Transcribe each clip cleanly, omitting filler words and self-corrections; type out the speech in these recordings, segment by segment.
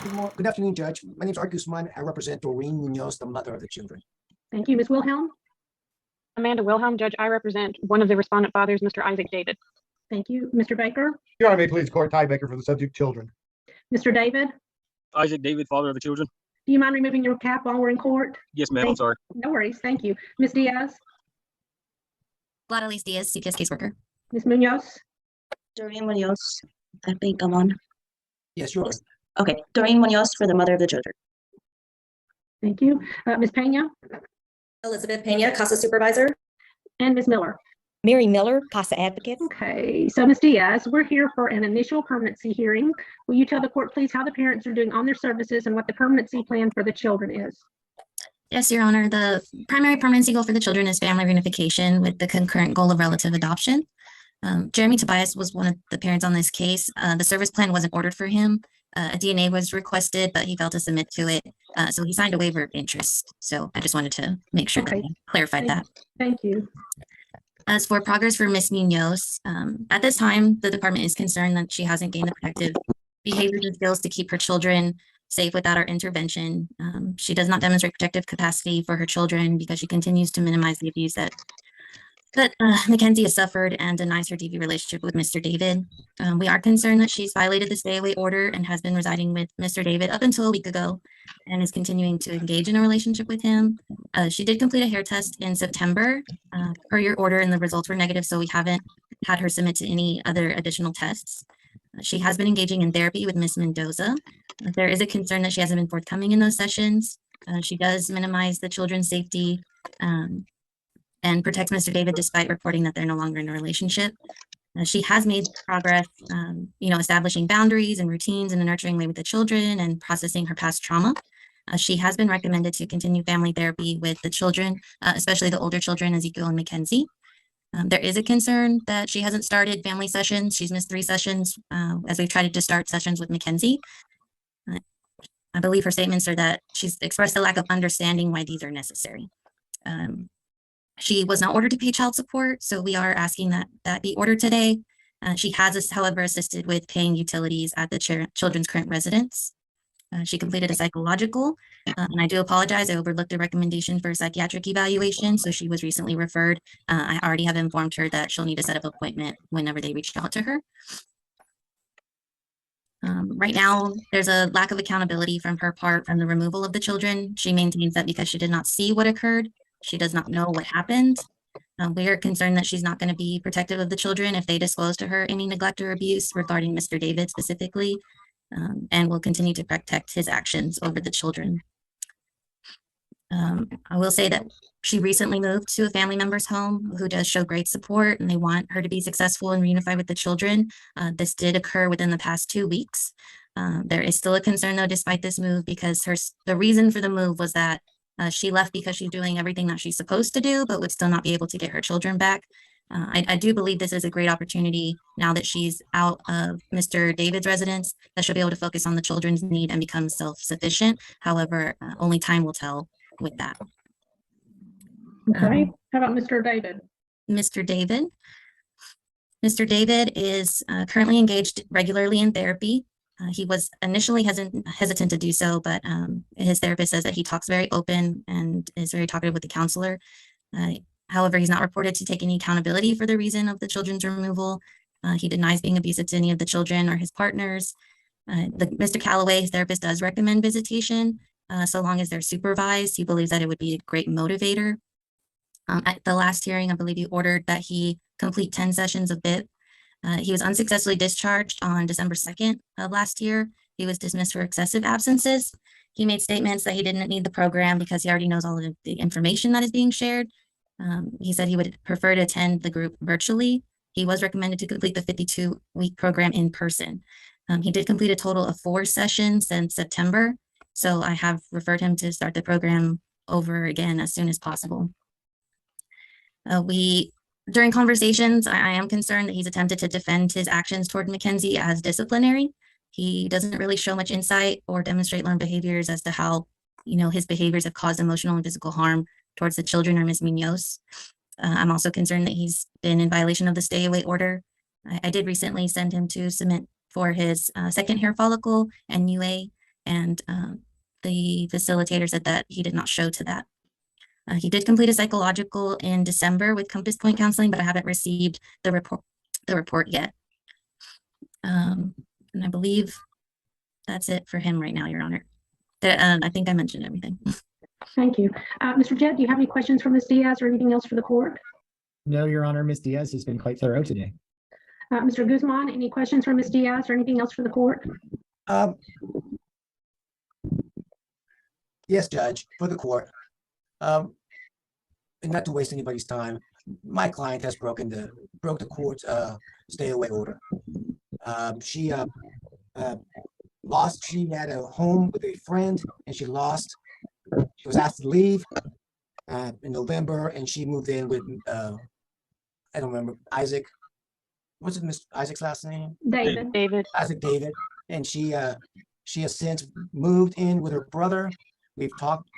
Good afternoon, Judge. My name is Art Guzman. I represent Doreen Munoz, the mother of the children. Thank you. Ms. Wilhelm? Amanda Wilhelm, Judge. I represent one of the respondent fathers, Mr. Isaac David. Thank you. Mr. Baker? Your Honor, may please court Ty Baker for the subject children. Mr. David? Isaac David, father of the children. Do you mind removing your cap while we're in court? Yes, ma'am. I'm sorry. No worries. Thank you. Ms. Diaz? Gladys Diaz, CPS caseworker. Ms. Munoz? Doreen Munoz, I think I'm on. Yes, you're on. Okay, Doreen Munoz for the mother of the children. Thank you. Ms. Pena? Elizabeth Pena, CASA supervisor. And Ms. Miller? Mary Miller, CASA advocate. Okay, so Ms. Diaz, we're here for an initial permanency hearing. Will you tell the court, please, how the parents are doing on their services and what the permanency plan for the children is? Yes, Your Honor. The primary permanency goal for the children is family reunification with the concurrent goal of relative adoption. Jeremy Tobias was one of the parents on this case. The service plan wasn't ordered for him. A DNA was requested, but he failed to submit to it. So he signed a waiver of interest. So I just wanted to make sure that I clarified that. Thank you. As for progress for Ms. Munoz, at this time, the department is concerned that she hasn't gained the protective behaviors and skills to keep her children safe without our intervention. She does not demonstrate protective capacity for her children because she continues to minimize the abuse that Mackenzie has suffered and denies her DV relationship with Mr. David. We are concerned that she's violated the stay away order and has been residing with Mr. David up until a week ago and is continuing to engage in a relationship with him. She did complete a hair test in September per your order, and the results were negative, so we haven't had her submit to any other additional tests. She has been engaging in therapy with Ms. Mendoza. There is a concern that she hasn't been forthcoming in those sessions. She does minimize the children's safety and protects Mr. David despite reporting that they're no longer in a relationship. She has made progress, establishing boundaries and routines in a nurturing way with the children and processing her past trauma. She has been recommended to continue family therapy with the children, especially the older children, Ezekiel and Mackenzie. There is a concern that she hasn't started family sessions. She's missed 3 sessions as we've tried to start sessions with Mackenzie. I believe her statements are that she's expressed a lack of understanding why these are necessary. She was not ordered to pay child support, so we are asking that that be ordered today. She has, however, assisted with paying utilities at the children's current residence. She completed a psychological, and I do apologize. I overlooked a recommendation for a psychiatric evaluation, so she was recently referred. I already have informed her that she'll need a set of appointment whenever they reach out to her. Right now, there's a lack of accountability from her part from the removal of the children. She maintains that because she did not see what occurred, she does not know what happened. We are concerned that she's not going to be protective of the children if they disclose to her any neglect or abuse regarding Mr. David specifically, and will continue to protect his actions over the children. I will say that she recently moved to a family member's home who does show great support, and they want her to be successful and reunify with the children. This did occur within the past 2 weeks. There is still a concern though, despite this move, because the reason for the move was that she left because she's doing everything that she's supposed to do, but would still not be able to get her children back. I do believe this is a great opportunity now that she's out of Mr. David's residence, that she'll be able to focus on the children's need and become self-sufficient. However, only time will tell with that. Okay, how about Mr. David? Mr. David. Mr. David is currently engaged regularly in therapy. He was initially hesitant to do so, but his therapist says that he talks very open and is very talkative with the counselor. However, he's not reported to take any accountability for the reason of the children's removal. He denies being abusive to any of the children or his partners. Mr. Calloway, his therapist, does recommend visitation so long as they're supervised. He believes that it would be a great motivator. At the last hearing, I believe he ordered that he complete 10 sessions of BIP. He was unsuccessfully discharged on December 2nd of last year. He was dismissed for excessive absences. He made statements that he didn't need the program because he already knows all of the information that is being shared. He said he would prefer to attend the group virtually. He was recommended to complete the 52-week program in person. He did complete a total of 4 sessions since September, so I have referred him to start the program over again as soon as possible. During conversations, I am concerned that he's attempted to defend his actions toward Mackenzie as disciplinary. He doesn't really show much insight or demonstrate learned behaviors as to how, his behaviors have caused emotional and physical harm towards the children or Ms. Munoz. I'm also concerned that he's been in violation of the stay away order. I did recently send him to submit for his second hair follicle and UA, and the facilitator said that he did not show to that. He did complete a psychological in December with Compass Point Counseling, but I haven't received the report yet. And I believe that's it for him right now, Your Honor. I think I mentioned everything. Thank you. Mr. Jett, do you have any questions for Ms. Diaz or anything else for the court? No, Your Honor, Ms. Diaz has been quite thorough today. Mr. Guzman, any questions for Ms. Diaz or anything else for the court? Yes, Judge, for the court. And not to waste anybody's time, my client has broke the court's stay away order. She had a home with a friend and she lost. She was asked to leave in November and she moved in with, I don't remember, Isaac. What's Mr. Isaac's last name? David. Isaac David. And she has since moved in with her brother. We've talked,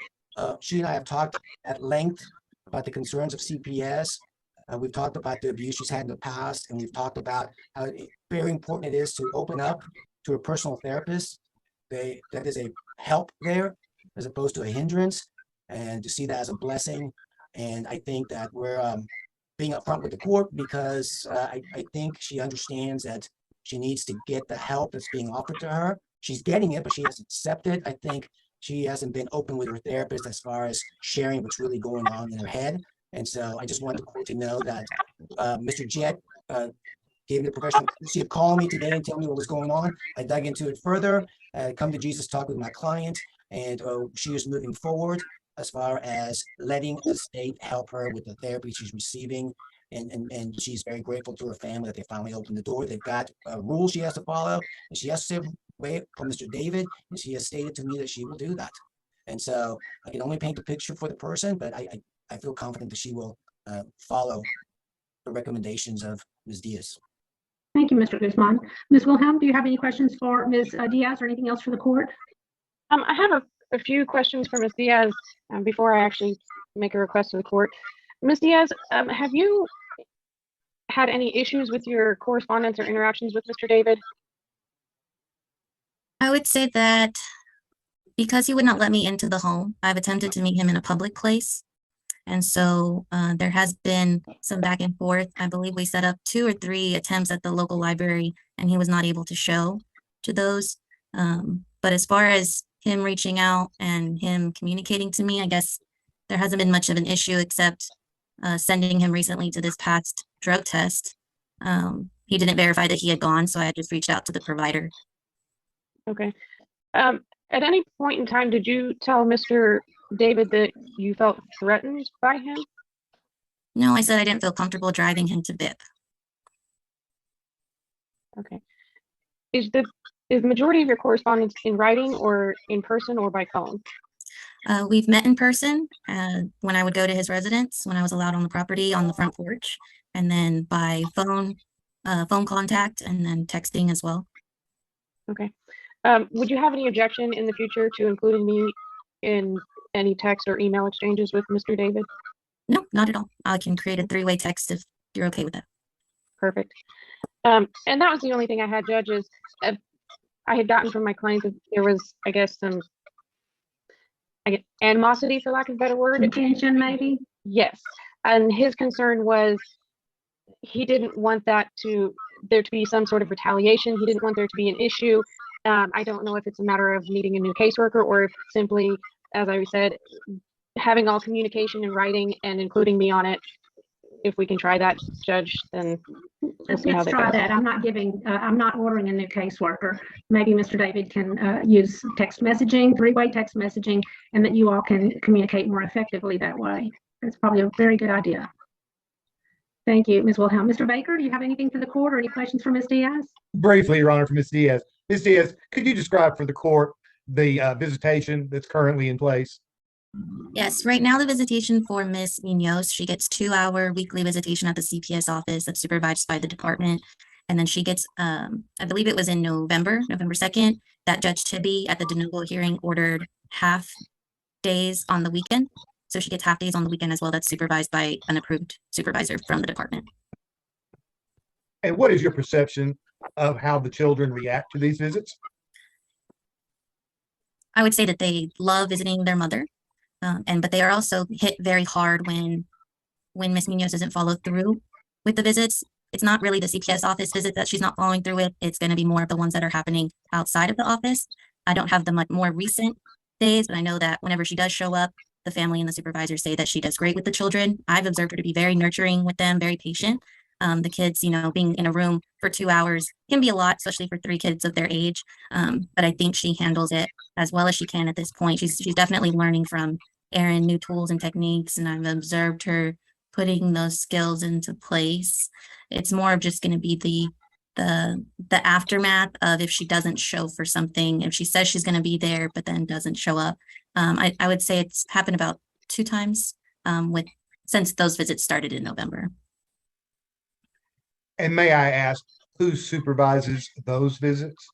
she and I have talked at length about the concerns of CPS. We've talked about the abuse she's had in the past, and we've talked about how very important it is to open up to a personal therapist. That is a help there as opposed to a hindrance, and to see that as a blessing. And I think that we're being upfront with the court because I think she understands that she needs to get the help that's being offered to her. She's getting it, but she hasn't accepted. I think she hasn't been open with her therapist as far as sharing what's really going on in her head. And so I just want the court to know that Mr. Jett gave me the professional courtesy of calling me today and telling me what was going on. I dug into it further, come to Jesus talk with my client, and she is moving forward as far as letting the state help her with the therapy she's receiving. And she's very grateful to her family that they finally opened the door. They've got rules she has to follow, and she has to wait for Mr. David, and she has stated to me that she will do that. And so I can only paint a picture for the person, but I feel confident that she will follow the recommendations of Ms. Diaz. Thank you, Mr. Guzman. Ms. Wilhelm, do you have any questions for Ms. Diaz or anything else for the court? I have a few questions for Ms. Diaz before I actually make a request to the court. Ms. Diaz, have you had any issues with your correspondence or interactions with Mr. David? I would say that because he would not let me into the home, I've attempted to meet him in a public place. And so there has been some back and forth. I believe we set up 2 or 3 attempts at the local library and he was not able to show to those. But as far as him reaching out and him communicating to me, I guess there hasn't been much of an issue except sending him recently to this past drug test. He didn't verify that he had gone, so I just reached out to the provider. Okay. At any point in time, did you tell Mr. David that you felt threatened by him? No, I said I didn't feel comfortable driving him to BIP. Okay. Is the majority of your correspondence in writing or in person or by phone? We've met in person when I would go to his residence, when I was allowed on the property on the front porch, and then by phone contact, and then texting as well. Okay. Would you have any objection in the future to including me in any text or email exchanges with Mr. David? No, not at all. I can create a 3-way text if you're okay with that. Perfect. And that was the only thing I had, judges. I had gotten from my client that there was, I guess, some animosity, for lack of a better word. Contention, maybe? Yes. And his concern was he didn't want there to be some sort of retaliation. He didn't want there to be an issue. I don't know if it's a matter of needing a new caseworker or if simply, as I said, having all communication in writing and including me on it. If we can try that, Judge, then we'll see how Let's that try goes. that. I'm not ordering a new caseworker. Maybe Mr. David can use text messaging, 3-way text messaging, and that you all can communicate more effectively that way. That's probably a very good idea. Thank you, Ms. Wilhelm. Mr. Baker, do you have anything for the court or any questions for Ms. Diaz? Briefly, Your Honor, for Ms. Diaz. Ms. Diaz, could you describe for the court the visitation that's currently in place? Yes, right now the visitation for Miss Munoz, she gets 2-hour weekly visitation at the CPS office that's supervised by the department. And then she gets, I believe it was in November 2nd, that Judge Tibby at the de novo hearing ordered half days on the weekend. So she gets half days on the weekend as well. That's supervised by an approved supervisor from the department. And what is your perception of how the children react to these visits? I would say that they love visiting their mother, but they are also hit very hard when Miss Munoz doesn't follow through with the visits. It's not really the CPS office visit that she's not following through with. It's going to be more of the ones that are happening outside of the office. I don't have the more recent days, but I know that whenever she does show up, the family and the supervisors say that she does great with the children. I've observed her to be very nurturing with them, very patient. The kids, being in a room for 2 hours can be a lot, especially for 3 kids of their age. But I think she handles it as well as she can at this point. She's definitely learning from Erin new tools and techniques, and I've observed her putting those skills into place. It's more of just going to be the aftermath of if she doesn't show for something, if she says she's going to be there but then doesn't show up. I would say it's happened about 2 times since those visits started in November. And may I ask who supervises those visits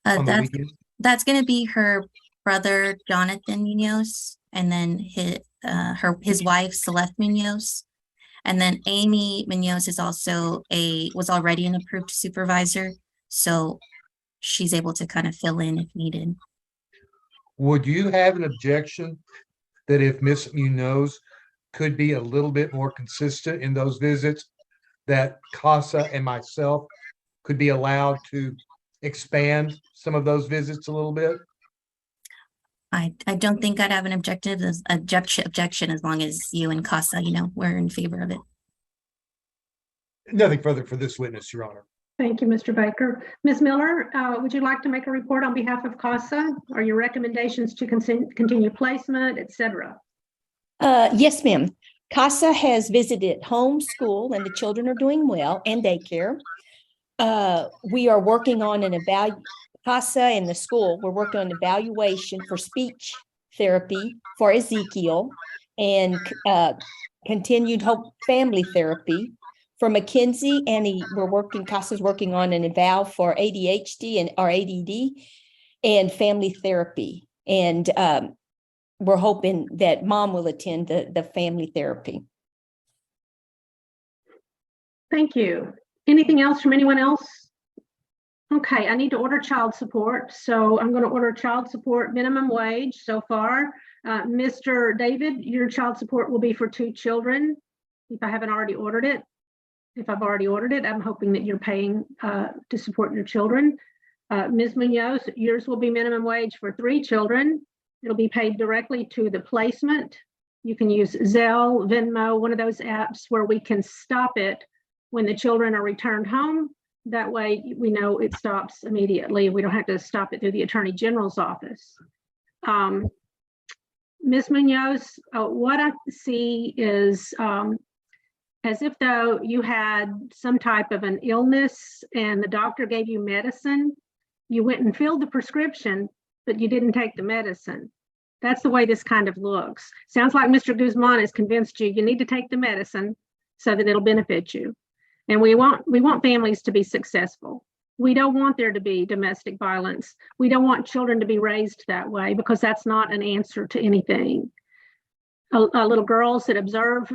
on the weekends? That's going to be her brother Jonathan Munoz, and then his wife Celeste Munoz. And then Amy Munoz is also was already an approved supervisor, so she's able to kind of fill in if needed. Would you have an objection that if Miss Munoz could be a little bit more consistent in those visits, that CASA and myself could be allowed to expand some of those visits a little bit? I don't think I'd have an objection as long as you and CASA, we're in favor of it. Nothing further for this witness, Your Honor. Thank you, Mr. Baker. Ms. Miller, would you like to make a report on behalf of CASA? Or your recommendations to continue placement, et cetera? Yes, ma'am. CASA has visited home, school, and the children are doing well, and daycare. We are working on CASA and the school, we're working on evaluation for speech therapy for Ezekiel and continued hope family therapy for Mackenzie. And CASA's working on an eval for ADHD or ADD and family therapy. And we're hoping that mom will attend the family therapy. Thank you. Anything else from anyone else? Okay, I need to order child support. So I'm going to order child support minimum wage so far. Mr. David, your child support will be for 2 children. If I haven't already ordered it. If I've already ordered it, I'm hoping that you're paying to support your children. Ms. Munoz, yours will be minimum wage for 3 children. It'll be paid directly to the placement. You can use Zelle, Venmo, one of those apps where we can stop it when the children are returned home. That way we know it stops immediately. We don't have to stop it through the Attorney General's office. Ms. Munoz, what I see is as if though you had some type of an illness and the doctor gave you medicine, you went and filled the prescription, but you didn't take the medicine. That's the way this kind of looks. Sounds like Mr. Guzman has convinced you need to take the medicine so that it'll benefit you. And we want families to be successful. We don't want there to be domestic violence. We don't want children to be raised that way because that's not an answer to anything. Little girls that observe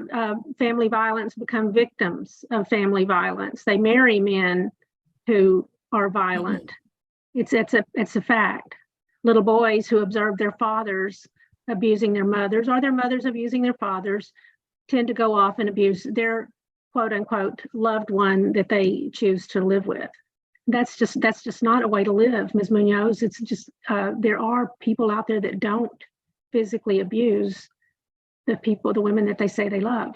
family violence become victims of family violence. They marry men who are violent. It's a fact. Little boys who observe their fathers abusing their mothers or their mothers abusing their fathers tend to go off and abuse their quote unquote loved one that they choose to live with. That's just not a way to live, Ms. Munoz. It's just there are people out there that don't physically abuse the women that they say they love.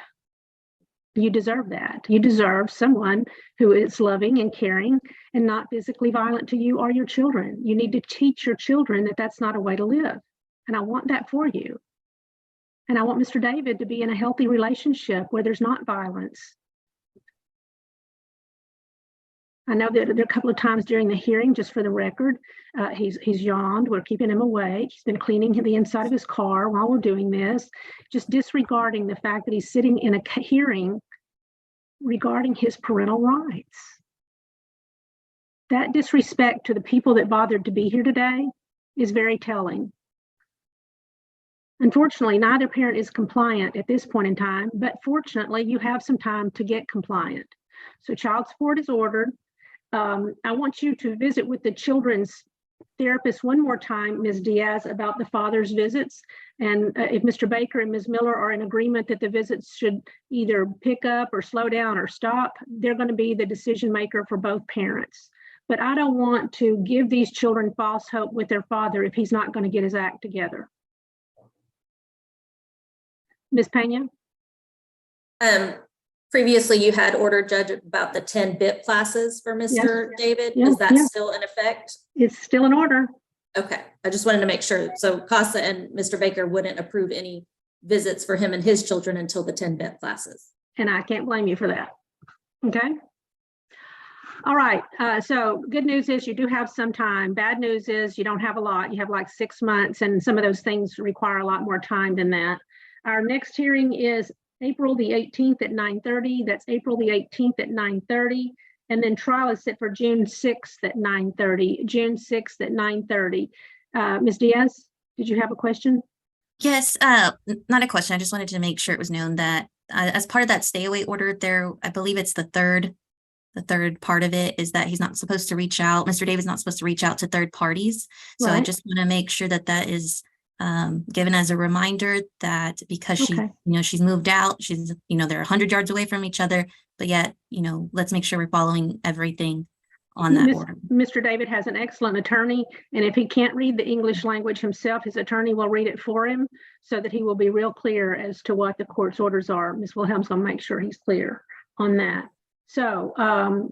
You deserve that. You deserve someone who is loving and caring and not physically violent to you or your children. You need to teach your children that that's not a way to live. And I want that for you. And I want Mr. David to be in a healthy relationship where there's not violence. I know that there are a couple of times during the hearing, just for the record, he's yawned. We're keeping him awake. He's been cleaning the inside of his car while we're doing this, just disregarding the fact that he's sitting in a hearing regarding his parental rights. That disrespect to the people that bothered to be here today is very telling. Unfortunately, neither parent is compliant at this point in time, but fortunately, you have some time to get compliant. So child support is ordered. I want you to visit with the children's therapist one more time, Ms. Diaz, about the father's visits. And if Mr. Baker and Ms. Miller are in agreement that the visits should either pick up or slow down or stop, they're going to be the decision maker for both parents. But I don't want to give these children false hope with their father if he's not going to get his act together. Ms. Pena? Previously, you had ordered, Judge, about the 10 BIP classes for Mr. David. Yeah, Is that yeah. still in effect? It's still in order. Okay, I just wanted to make sure. So CASA and Mr. Baker wouldn't approve any visits for him and his children until the 10 BIP classes. And I can't blame you for that. Okay. All right. So good news is you do have some time. Bad news is you don't have a lot. You have like 6 months, and some of those things require a lot more time than that. Our next hearing is April the 18th at 9:30. That's April the 18th at 9:30. And then trial is set for June 6th at 9:30. June 6th at 9:30. Ms. Diaz, did you have a question? Yes, not a question. I just wanted to make sure it was known that as part of that stay away order there, I believe it's the third part of it is that he's not supposed to reach out. Mr. David's not supposed to reach out to third parties. So I Right. just want to make sure that that is given as a reminder that because she, Okay. she's moved out, she's, they're 100 yards away from each other, but yet, let's make sure we're following everything on that order. Mr. David has an excellent attorney, and if he can't read the English language himself, his attorney will read it for him so that he will be real clear as to what the court's orders are. Ms. Wilhelm's going to make sure he's clear on that. So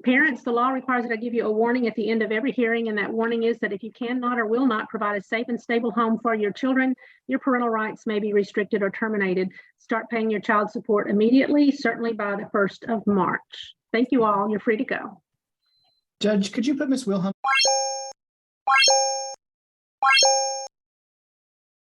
parents, the law requires that I give you a warning at the end of every hearing, and that warning is that if you cannot or will not provide a safe and stable home for your children, your parental rights may be restricted or terminated. Start paying your child support immediately, certainly by the 1st of March. Thank you all. You're free to go. Judge, could you put Ms. Wilhelm